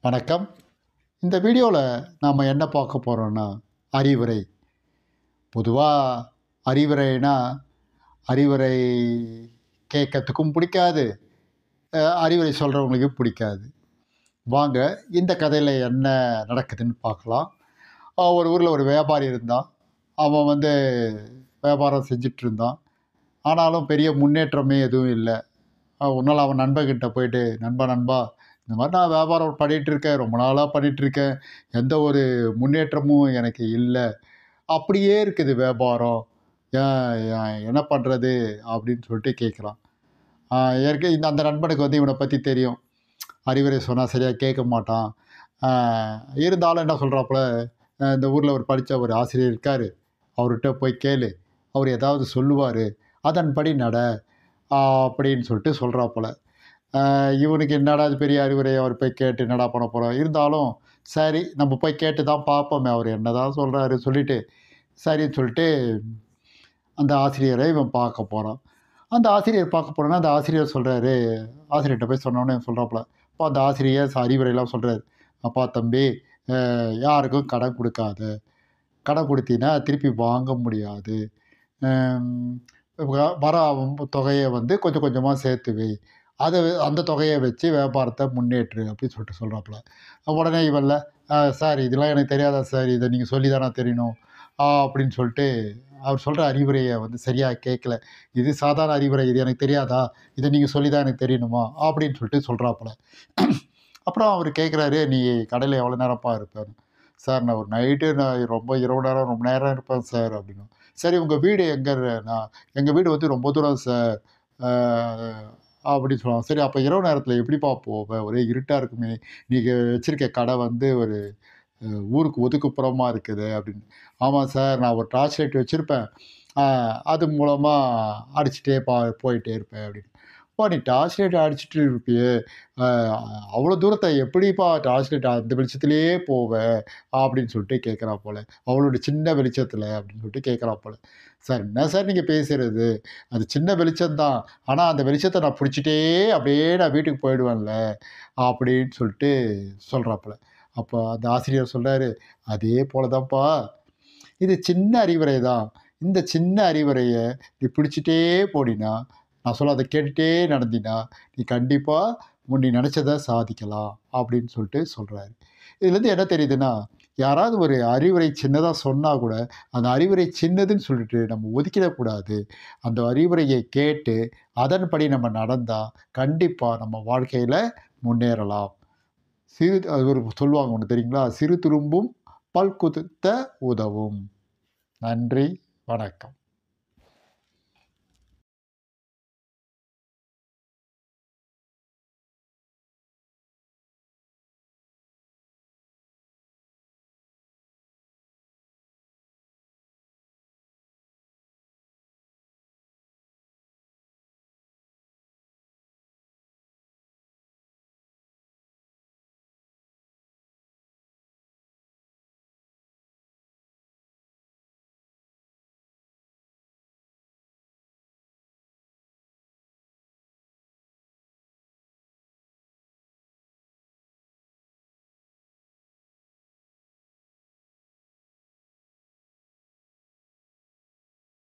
வணக்கம். இந்த வீடியோவில் நாம் என்ன பார்க்க போகிறோன்னா அறிவுரை. பொதுவாக அறிவுரைனா அறிவுரை கேட்கறதுக்கும் பிடிக்காது, அறிவுரை சொல்கிறவங்களுக்கும் பிடிக்காது. வாங்க இந்த கதையில் என்ன நடக்குதுன்னு பார்க்கலாம். ஒரு ஊரில் ஒரு வியாபாரி இருந்தான். அவன் வியாபாரம் செஞ்சிட்டு இருந்தான். ஆனாலும் பெரிய முன்னேற்றமே எதுவும் இல்லை. ஒரு நாள் அவன் நண்பர்கிட்ட போயிட்டு, நண்பா இந்த மாதிரி நான் வியாபாரம் பண்ணிகிட்ருக்கேன், ரொம்ப நாளாக பண்ணிகிட்ருக்கேன், எந்த ஒரு முன்னேற்றமும் எனக்கு இல்லை, அப்படியே இருக்குது வியாபாரம், என்ன பண்ணுறது அப்படின்னு சொல்லிட்டு கேட்குறான். இந்த அந்த நண்பனுக்கு இவனை பற்றி தெரியும். அறிவுரை சொன்னால் சரியாக கேட்க மாட்டான். இருந்தாலும் என்ன சொல்கிறாப்புல, இந்த ஊரில் ஒரு படித்த ஒரு ஆசிரியர் இருக்கார், அவர்கிட்ட போய் கேளு, அவர் ஏதாவது சொல்லுவார், அதன்படி நட அப்படின்னு சொல்லிட்டு சொல்கிறாப்புல. இவனுக்கு என்னடா அது பெரிய அறிவுரை, அவர் போய் கேட்டு என்னடா பண்ண போகிறோம். இருந்தாலும் சரி நம்ம போய் கேட்டு தான் பார்ப்போமே, அவர் என்ன தான் சொல்கிறாரு சொல்லிவிட்டு சரின்னு சொல்லிட்டு அந்த ஆசிரியரை இவன் பார்க்க போகிறான். அந்த ஆசிரியர் பார்க்க போகிறோன்னா அந்த ஆசிரியர் சொல்கிறாரு, ஆசிரியர்கிட்ட போய் சொன்னோன்னே சொல்கிறாப்புல. அப்போ அந்த ஆசிரியர் அறிவுரையெல்லாம் சொல்கிறாரு. அப்பா தம்பி, யாருக்கும் கடன் கொடுக்காத, கடன் கொடுத்தீங்கன்னா திருப்பி வாங்க முடியாது, வர தொகையை கொஞ்சம் கொஞ்சமாக சேர்த்து வை, அந்த தொகையை வச்சு வியாபாரத்தை முன்னேற்று அப்படின்னு சொல்லிட்டு சொல்கிறாப்புல. உடனே இவன்ல, சார் இதெல்லாம் எனக்கு தெரியாதா சார், இதை நீங்கள் சொல்லி தானே தெரியணும் அப்படின்னு சொல்லிட்டு அவர் சொல்கிற அறிவுரையை சரியாக கேட்கல. இது சாதாரண அறிவுரை, இது எனக்கு தெரியாதா, இதை நீங்கள் சொல்லி தான் எனக்கு தெரியணுமா அப்படின்னு சொல்லிட்டு சொல்கிறாப்புல. அப்புறம் அவர் கேட்குறாரு, நீ கடையில் எவ்வளோ நேரம்ப்பா இருப்பேன்னு. சார் நான் ஒரு நைட்டு ரொம்ப இரவு நேரம் ரொம்ப நேரம் இருப்பேன் சார் அப்படின்னு. சரி உங்கள் வீடு எங்கன்னா, எங்கள் வீடு ரொம்ப தூரம் சார் அப்படின்னு சொல்லுவாங்க. சரி அப்போ இரவு நேரத்தில் எப்படிப்பா போவேன், ஒரே இருட்டாக இருக்குமே, நீங்கள் வச்சுருக்க கடை ஒரு ஊருக்கு ஒதுக்குப்புறமா இருக்குது அப்படின்னு. ஆமாம் சார், நான் ஒரு டார்ச் லைட் வச்சுருப்பேன், அது மூலமாக அடிச்சுட்டே போயிட்டே இருப்பேன் அப்படின்னு. அப்பா நீ டார்ச் லைட் அடிச்சுட்டு இருப்பியே, அவ்வளோ தூரத்தை எப்படிப்பா டார்ச் லைட் அந்த வெளிச்சத்துலேயே போவேன் அப்படின்னு சொல்லிட்டு கேட்குறா போல், அவளோட சின்ன வெளிச்சத்தில் அப்படின்னு சொல்லிட்டு கேட்குறா போல். சார் என்ன சார் நீங்கள் பேசுகிறது, அது சின்ன வெளிச்சம்தான், ஆனால் அந்த வெளிச்சத்தை நான் பிடிச்சிட்டே அப்படியே நான் வீட்டுக்கு போயிடுவேன்ல அப்படின்னு சொல்லிட்டு சொல்கிறாப்புல. அப்போ அந்த ஆசிரியர் சொல்கிறாரு, அதே போல தான்ப்பா, இது சின்ன அறிவுரை தான், இந்த சின்ன அறிவுரையை நீ பிடிச்சிட்டே போடினா, நான் சொல்ல அதை கேட்டுகிட்டே நடந்தினா, நீ கண்டிப்பாக நீ நினச்சதை சாதிக்கலாம் அப்படின்னு சொல்லிட்டு சொல்கிறாரு. இதுலேருந்து என்ன தெரியுதுன்னா, யாராவது ஒரு அறிவுரை சின்னதாக சொன்னால் கூட அந்த அறிவுரை சின்னதுன்னு சொல்லிட்டு நம்ம ஒதுக்கிடக்கூடாது. அந்த அறிவுரையை கேட்டு அதன்படி நம்ம நடந்தால் கண்டிப்பாக நம்ம வாழ்க்கையில் முன்னேறலாம். அது சொல்லுவாங்க ஒன்று தெரியுங்களா, சிறு துரும்பும் பல் குத்த உதவும். நன்றி, வணக்கம்.